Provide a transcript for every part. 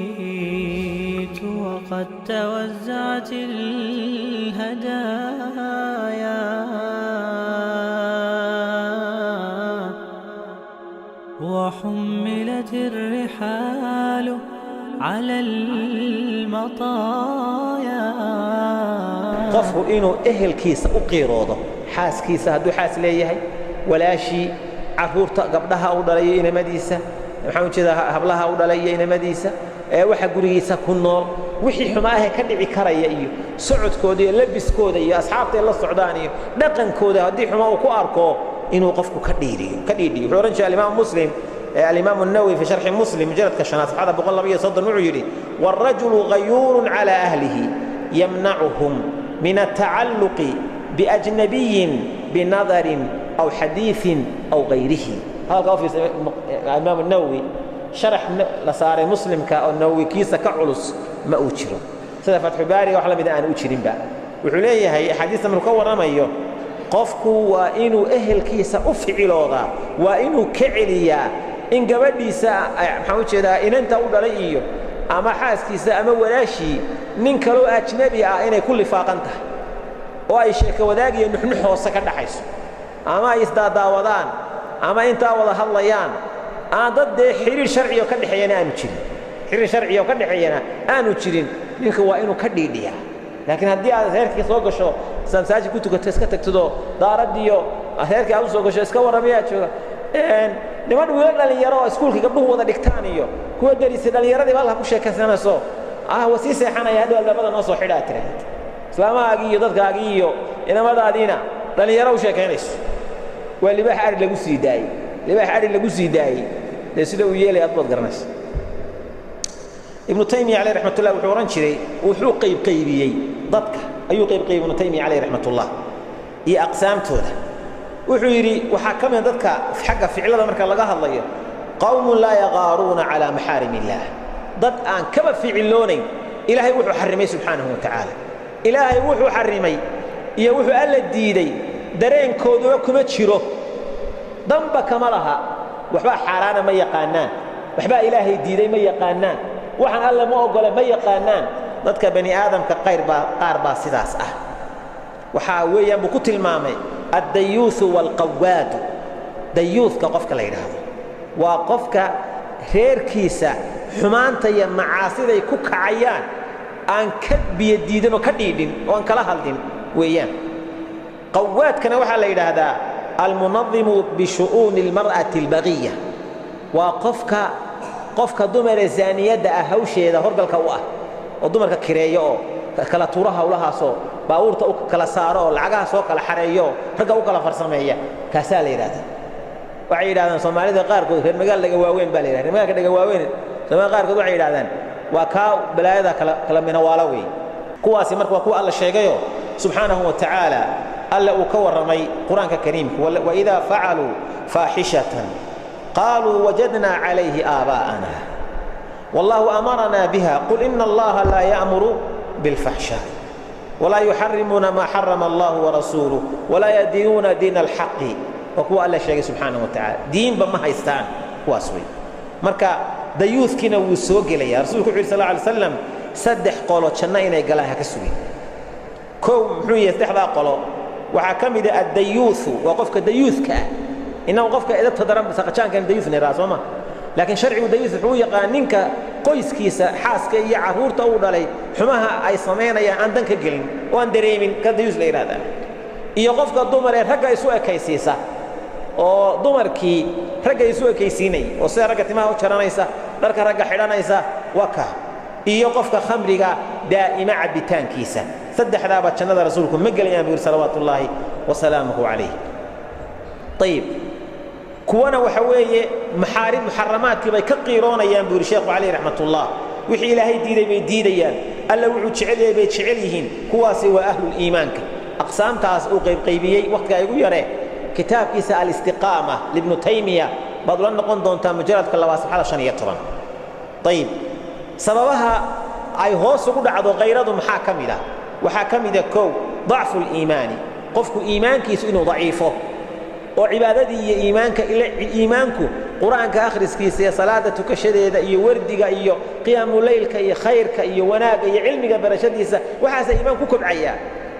أتيت وقد توزعت الهدايا وحملت الرحال على المطايا. قفه إنه أهل كيس أقيروضه حاس كيس هدو حاس ليه ولا شيء عفورتا قبلها أو دلية إن مديسة محاول كذا هبلها أو دلية إن مديسة واحد قريسة كنول وحي حماها كدعي كرية إيو سعود كودي لبس كودي أصحابتي الله السعوداني نقن كودي هدي حماه كواركو إنه قفكو كديري وحورنش الإمام مسلم الإمام النووي في شرح مسلم مجرد كشناس هذا بقول الله صدر معيري والرجل غيور على أهله يمنعهم من التعلق بأجنبي بنظر أو حديث أو غيره. هذا في الإمام النووي شرح لصار مسلم كالنووي كيس كعلص ما أوشره سيد فتح باري وحلا بدأ أن أوشرين بقى وحليه هي حديث من الكور رميه قفكو وإنه أهل كيس أفعلوضا وإنه كعليا إن قبليسا محاول كذا إن أنت أقول عليه أما حاس كيسا أما ولا شيء نين كلو أجنبي إن كل فاقنته وأي شيء كوداقي نحن حوصك النحيس أما يزداد داودان أما أنت والله هالليان أنا ضد حرير شرعي وكل حيانا أنا تشرين حرير شرعي وكل حيانا أنا تشرين نينك وإنه كديديا لكن هدي على ذلك سوق شو سامساج كنت كتسكتك تدو دار ديو ذلك أول سوق شو إسكوا ربيعة شو niman weelal yaro iskuulka gabdhuhu wada dhigtaan iyo kuwa dariisa dhalinyarada baa la ku sheekaysanayso wasi seexanaya hadda labada noo soo xidhaa tiraahdo islaamaha iyo dadkaaga iyo inamadaadina dhalinyaro u sheekaynayso waa libaax ari lagu sii daayay sida uu yeelay aad garanayso ibn taymiyyah alayhi rahmatullah wuxuu oran jiray wuxuu qaybiyay dadka ayuu qaybiyay ibn taymiyyah alayhi rahmatullah iyo aqsaamtooda wuxuu yiri waxa kamid dadka xagga ficilada marka laga hadlayo qawmun la yaqaruna ala maharimillah dad aan kaba ficiloonayn ilaahay wuxuu xarimay subhanahu wa ta'ala ilaahay wuxuu xarimay iyo wuxuu alla diiday dareenkooda kuma jiro damba kama laha waxba xaraana ma yaqaanaan waxba ilaahay diiday ma yaqaanaan waxaan alla ma ogola ma yaqaanaan dadka bani aadamka qaar baa sidaas ah waxa weeyaan ku tilmaamay الديوث والقواد ديوث كقفك لا يراه وقفك غير كيسة حمانتا يا معاصي يكوك عيان أن كب يديدن وكديدن وأن كلا هالدين ويان قواد كان وحى لا يراه المنظم بشؤون المرأة البغية وقفك دمر زانية دا أهوشي دا هرقل كواه ودمر ككريو kala tuuraha ulahaaso baawurta u kala saaro lacagaha soo kala xareeyo raga u kala farsameeya kaasa la yiraahdo waxay yiraahdaan Soomaalida qaar kood reer magaalada waaweyn baa la yiraahdaa magaalada dhaga waaweyn Soomaaliya qaar kood waxay yiraahdaan waa ka balaayada kala minawala way kuwaasi marka waa kuwa Allah sheegayo subhanahu wa ta'ala alla uu ka waramay quraanka kariimka wa idha fa'alu fahishatan qalu wajadna 'alayhi aba'ana wallahu amarna biha qul inna allaha la ya'muru بالفحشاء ولا يحرمون ما حرم الله ورسوله ولا يدينون دين الحق وكو الله شيء سبحانه وتعالى دين بما هيستان واسوي marka dayuuskina wuu soo galay rasuulku صلى الله عليه وسلم saddex qolo janna inay galaan ka sugi koow muxuu yahay saddexda qolo waxa kamid ah dayuus waa qofka dayuuska inuu qofka idabta daran saqajaankan dayuusna raasoma laakiin sharcigu dayuus wuxuu yaqaan ninka qoyskiisa xaaska iyo caruurta uu dhalay xumaha ay sameynayaan aan danka gelin oo aan dareemin ka dayuus la yiraahdaa iyo qofka dumar ee ragga isu ekaysiisa oo dumarkii ragga isu ekaysiinay oo sida ragga timaha u jaranaysa dharka ragga xidhanaysa waka iyo qofka khamriga daa'ima cabitaankiisa saddexdaaba jannada rasuulku ma galayaan bi salawaatullaahi wa salaamuhu alayhi طيب كوانا وحوية محارم محرمات كبي كقيرون أيام بورشيخ عليه رحمة الله وحي إلهي ديدي بيديديان ألا وعود شعلي بيتشعليهن كواسي وأهل الإيمان أقسام تاس أقيب قيبيي وقت يقول يرى كتاب إساء الاستقامة لابن تيمية بضلن نقول دون تام مجرد كلا واسف هذا شان يطرن طيب سببها أي هوس قد عضو غيرهم محاكم له وحاكم إذا كو ضعف الإيمان قفك إيمان كيس إنه ضعيفه cibaadadii iyo iimaanku quraanka akhriskiisa iyo salaada tukashadeeda iyo wardiga iyo qiyaamul laylka iyo khayrka iyo wanaaga iyo cilmiga barashadiisa waxaas iimaanku kobcaya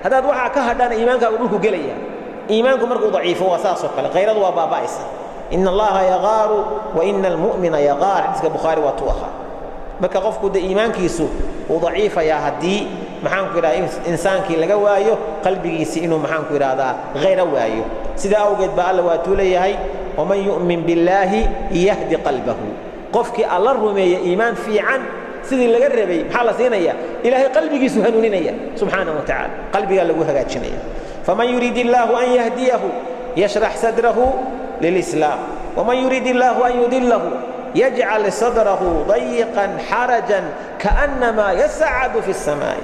hadaad waxa ka hadhana iimaanka uu dhulku galaya iimaanku markuu daciifo waa saasoo kale qayradu waa baaba'aysa inna allaha yagharu wa innal mu'mina yaghar xadiiska Bukhari waa tuwaha marka qofku de iimaankiisu uu daciifaya hadii maxaan ku yiraahdaa insaankii laga waayo qalbigiisa inuu maxaan ku yiraahdaa ghayra waayo sida awgeed ba alla waa tuuleeyahay waman yu'min billahi yahdi qalbahu qofkii alla rumeeyo iimaan fiican sidii laga rabay maxaa la siinaya ilaahay qalbigiisu hanuuninaya subhanahu wa ta'ala qalbiga lagu hagaajinaya faman yuridillahu an yahdiyahu yashrah sadrahu lilislam waman yuridillahu an yudillahu يجعل صدره ضيقا حرجا كأنما يسعد في السماء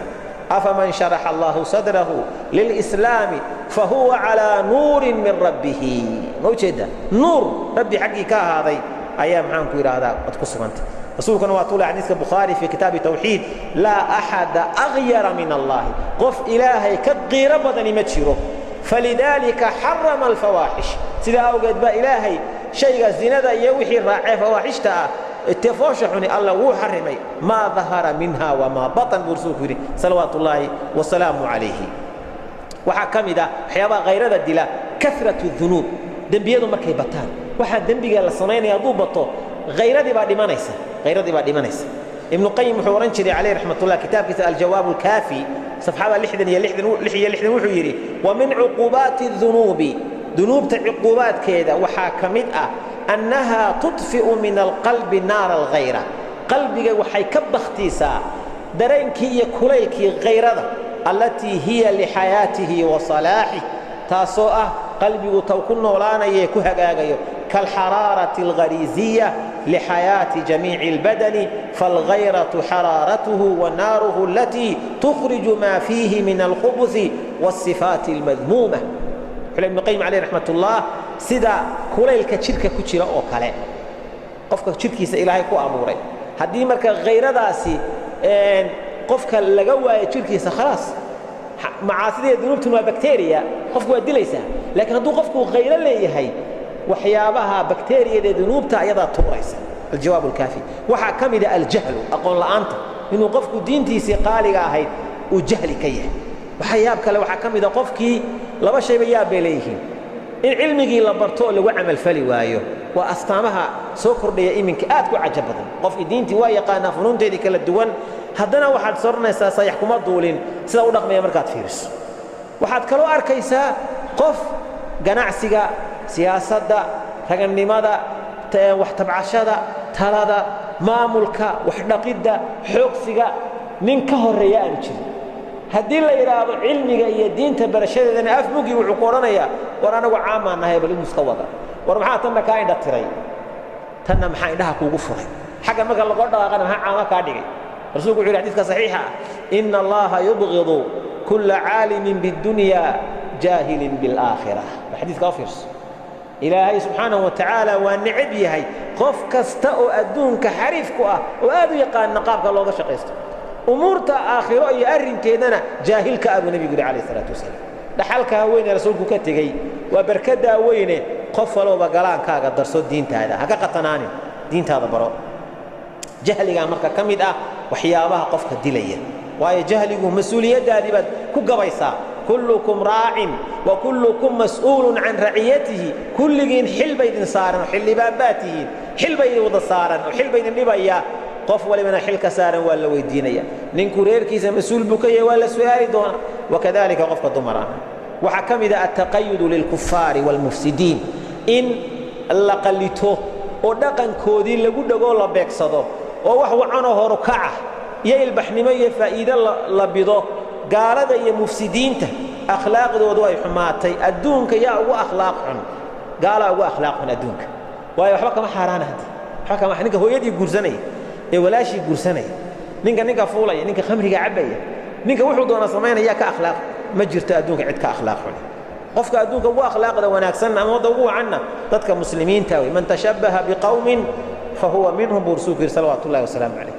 أفمن شرح الله صدره للإسلام فهو على نور من ربه موجودة نور ربي حقك هذا أيام عنك إرادة وتكسرت رسولك نواطول حديث البخاري في كتاب التوحيد لا أحد أغير من الله قف إلهي كغير بدن متشره فلذلك حرم الفواحش سيدا أوجد با إلهي شيء الزنا يوحي الراعي فواحشتا التفاشحني الله وحرمي ما ظهر منها وما بطن برسوله صلوات الله وسلامه عليه وحكم ذا حيابا غير ذا الدلاء كثرة الذنوب دنبيادو مركي بطان واحد دنبيا للصنين يضو بطو غير ذي بعد ما نيسا غير ذي بعد ما نيسا ابن القيم حورنشري عليه رحمة الله كتاب الجواب الكافي صفحة لحية وحيري ومن عقوبات الذنوب ذنوب عقوبات كذا وحاكمت أنها تطفئ من القلب نار الغيرة قلبك وحي كبختيسا درينكي كليكي غيرة التي هي لحياته وصلاحه تاسوء قلبي توكن ولانا يكوهجاجيو كالحرارة الغريزية لحياة جميع البدن فالغيرة حرارته وناره التي تخرج ما فيه من الخبث والصفات المذمومة ابن القيم عليه رحمة الله سيدا كليلك شركة كجرا أو كلا قفك شركيس إلهي كو أموري هدي مركا غير داسي قفك لجوا شركيس خلاص معاصي ذنوب تنوى بكتيريا قفك ودي ليس لكن هدو قفك غير اللي هي وحيابها بكتيريا ذنوب تعيضها توريس الجواب الكافي وحكم إذا الجهل أقول أنت إنه قفك دينتي سقالي هاي وجهل كيه وحيابك لو حكم إذا قفكي لما شيء بياب إليهم إن علمك لبرتو لو عمل فلي وايو وأستامها سكر لي إيمنك آتكو عجبهم قف دينتي وايقانا فنون تيدي كلا الدول هدنا واحد صرنا ساسا يحكم الدولين سلا ودق ميا مركات فيرس واحد كلو أركيسا قف جناعسيا سياسة دا رجل لماذا وحتبعشدا تلادا ماملكا وحدقيدا حوكسيا ننكه الرياء نشري هدي لا يرى علمك يا دين تبرشة أنا أفهمك وعقورنا يا ورانا وعامة أنها يبلغ مستوى ورمحها تنا كائن دكتوري تنا محاين لها كوفري حاجة ما قال الله قرنا أنا عامة كادي رسولك يقول حديثك صحيحة إن الله يبغض كل عالم بالدنيا جاهل بالآخرة الحديث كافرس إلهي سبحانه وتعالى والنعبي هاي قف كستأو أدونك حريفك وآذو يقال نقابك الله شقيست أمورتا آخرة يأرن كيدنا جاهل كأبو نبي قول عليه الصلاة والسلام لحالك وين رسولك كتغي وبركدا وين قفلوا بقلان كاغا درسو دين هذا هكا قطناني دين هذا برو جهلي مركا كميدا وحيابها قفك ديليا واي جهلي مسؤولية دادبت كقبيسا كلكم راع وكلكم مسؤول عن رعيته كل جين حل بين صارن وحل باباته حل بين وض صارن وحل بين النبيا قف ولا من حل كسارن ولا ويدينيا ننكرير كيس مسؤول بكية ولا سؤال دون وكذلك قف الضمران وحكم إذا التقيد للكفار والمفسدين إن لقلته ودقن كودي لجود جول بيكسده وهو عنه ركعه يلبحني ما يفائدة لبيضه قال هذا يا مفسدين أخلاق ذو حماتي أدونك يا هو أخلاق حن قال هو أخلاق حن أدونك ويا حبك ما حرانة هذه حبك ما حنك هو يدي جرزني ولا شيء جرزني نينك فولا نينك خمرك عبية نينك وحدنا صمينا يا كأخلاق ما جرت أدونك عد كأخلاق حن قفك أدونك هو أخلاق ذا وناكسنا ما ضوء عنا ضدك مسلمين تاوي من تشبه بقوم فهو منهم برسوك صلوات الله وسلام عليه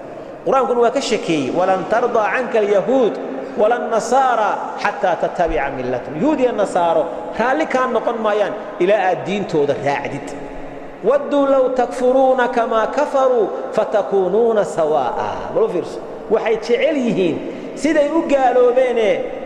القرآن يقول وكشكي ولن ترضى عنك اليهود ولا النصارى حتى تتبع ملتهم يهودي النصارى رالي كان نقن مايان إلى الدين تودا راعدد ودوا لو تكفرون كما كفروا فتكونون سواء بلو فيرس waxay jecel yihiin siday u gaaloobeen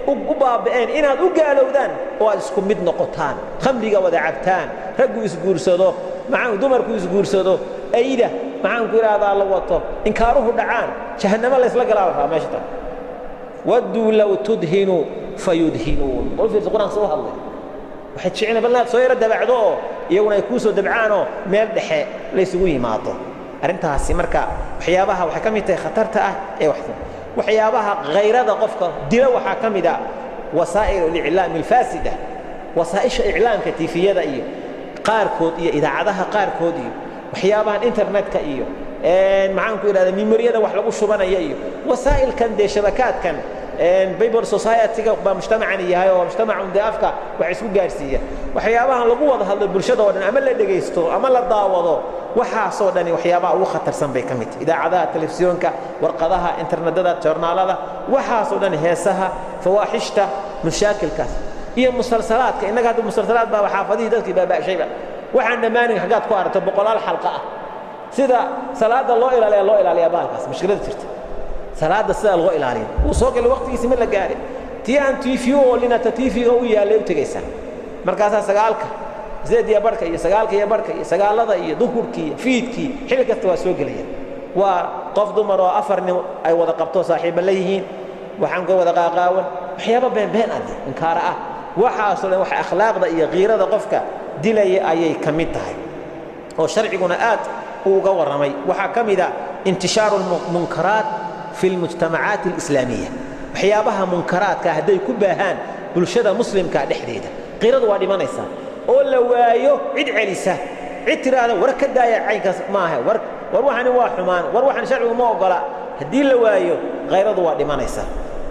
u baabeen inaad u gaalowdaan oo aad isku mid noqotaan khamriga wada cabtaan raggu isguursado macaan dumarku isguursado ayda macaan ku iraada la wato inkaaruhu dhacaan jahannama la isla galaa meesha tan waddu law tudhinu fayudhinun wal fi quraan soo hadlay waxay jecel balad soo yara dabacdo iyaguna ay ku soo dabcaano meel dhexe la isugu yimaado arintaasi marka waxyaabaha waxa kamid tahay khatarta ah ee waxyaabaha غيرada qofka dila waxa kamid ah wasaa'il al-i'lam al-fasida wasaa'isha i'lamka tifiyada iyo qaarkood iyo idaacadaha qaarkood iyo waxyaabaha internetka iyo macaan ku iraada memoryada wax lagu shubanayo iyo wasaa'il kan de shabakadkan Bible Society-ga ba mujtamacan yahay oo mujtamacan daafka wax isku gaarsiiya waxyaabaha lagu wada hadlo bulshada oo dhan ama la dhageysto ama la daawado waxa soo dhani waxyaabaha ugu khatarsan bay kamid idaacadaha telefisyoonka warqadaha internetada journaalada waxa soo dhani heesaha fawaahishta mashaakilkaas iyo musalsalaadka inaga hada musalsalaad baa xaafadii dadkii baa shayba waxaan dhamaanin xagaad ku aragto boqolaal xalqa ah sida salaada loo ilaaliyo baalkaas mushkilad jirta salaada sida loo ilaaliyo uu soo gal waqtigiisa ma la gaarin tiyaan tiifiyo lina tiifiga u yaalay u tagaysan markaas sagaalka zeediya barka iyo sagaalka iyo barka iyo sagaalada iyo duhurkii fiidkii xil kasta waa soo galaya waa qof dumar oo afar nin ay wada qabto saaxiibo leeyihiin waxaan ka wada qaaqaawan waxyaabo been ah inkaar ah waxa soo wax akhlaaqda iyo qiirada qofka dilay ayay kamid tahay oo sharciguna aad uga waramay waxa kamida intishaarul munkaraat في المجتمعات الإسلامية وحيابها منكرات كهدي كبهان بالشدة مسلم كدحديدة قيرد وادي ما نيسا أولا وايو عد عليسة عد ترى وركد دايع عينك ماها وروحن واحمان وروحن شرع وما وقلا هدي لوايو غيرد وادي ما نيسا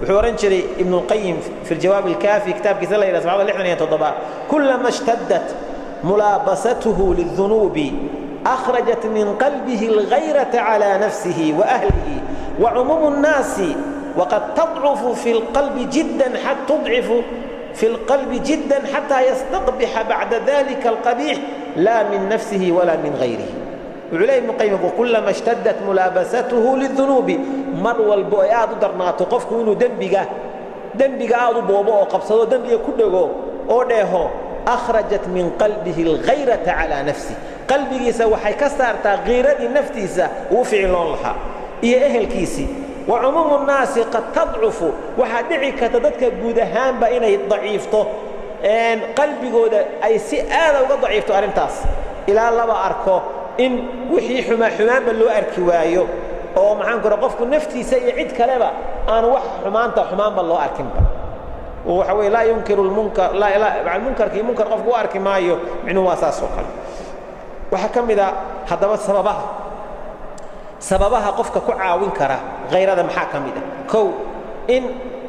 وحورنشري ابن القيم في الجواب الكافي كتاب كذا إلى سبعة اللي احنا يتضبع كلما اشتدت ملابسته للذنوب أخرجت من قلبه الغيرة على نفسه وأهله وعموم الناس وقد تضعف في القلب جدا حتى تضعف في القلب جدا حتى يستقبح بعد ذلك القبيح لا من نفسه ولا من غيره وعليه ابن القيم يقول كلما اشتدت ملابسته للذنوب مر والبؤيات درنات قفك انه دنبغا ادو بوبو قبسدو دنبغا كدغو او دهو اخرجت من قلبه الغيرة على نفسه قلبيسا waxay ka saartaa qiiradii naftiisa uu ficilon laha iyo ehelkiisi وعموم الناس قد تضعف waxa dhici karta dadka guud ahaan ba inay daciifto qalbigooda ay si aad uga daciifto arintaas ila laba arko in wixii xumaan loo arki waayo oo maxaan ku qofku naftiisa iyo cid kaleba aan wax xumaanta loo arkin ba waxa way la yunkiru al-munkar la munkar qofku arki maayo inuu waasaas oo kale waxa kamida hadaba sababaha qofka ku caawin kara غيرada maxaa kamida kow in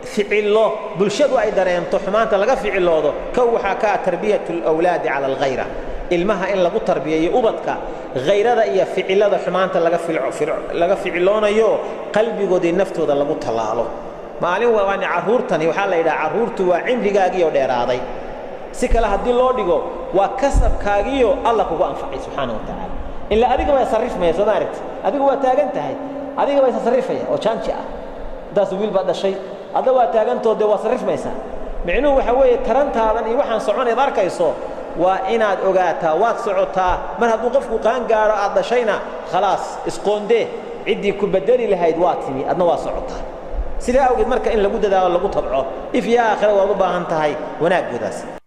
ficilo bulshadu ay dareento xumaanta laga ficiloodo kow waxa ka tarbiyatul awlaad ala al-ghayra ilmaha in lagu tarbiyeeyo ubadka غيرada iyo ficilada xumaanta laga ficiloonayo qalbigoodii naftooda lagu talaalo maalin waan caruurtani waxa la yiraahdaa caruurtu waa cimrigaagii oo dheeraaday si kala hadii loo dhigo waa kasabkaagiyo Allah kugu anfacay subhanahu wa ta'ala illa adiga way sarifmay Soomaaliyeed adiga waa taagan tahay adiga way sarifaya oo change ah daas wiil baad dhashay adiga waa taagantood waa sarifmaysa micnuhu waxa weeye tarantaadan iyo waxaan soconayd arkayso waa inaad ogaataa waad socotaa mar hadduu qofku qaan gaaro aad dhashayna khalaas isqoonde cidii ku bedeli lahayd waa timi adna waa socotaa sida awgeed marka in lagu dadaalo lagu tabco if yaa aakhira waa u baahan tahay wanaag gudaas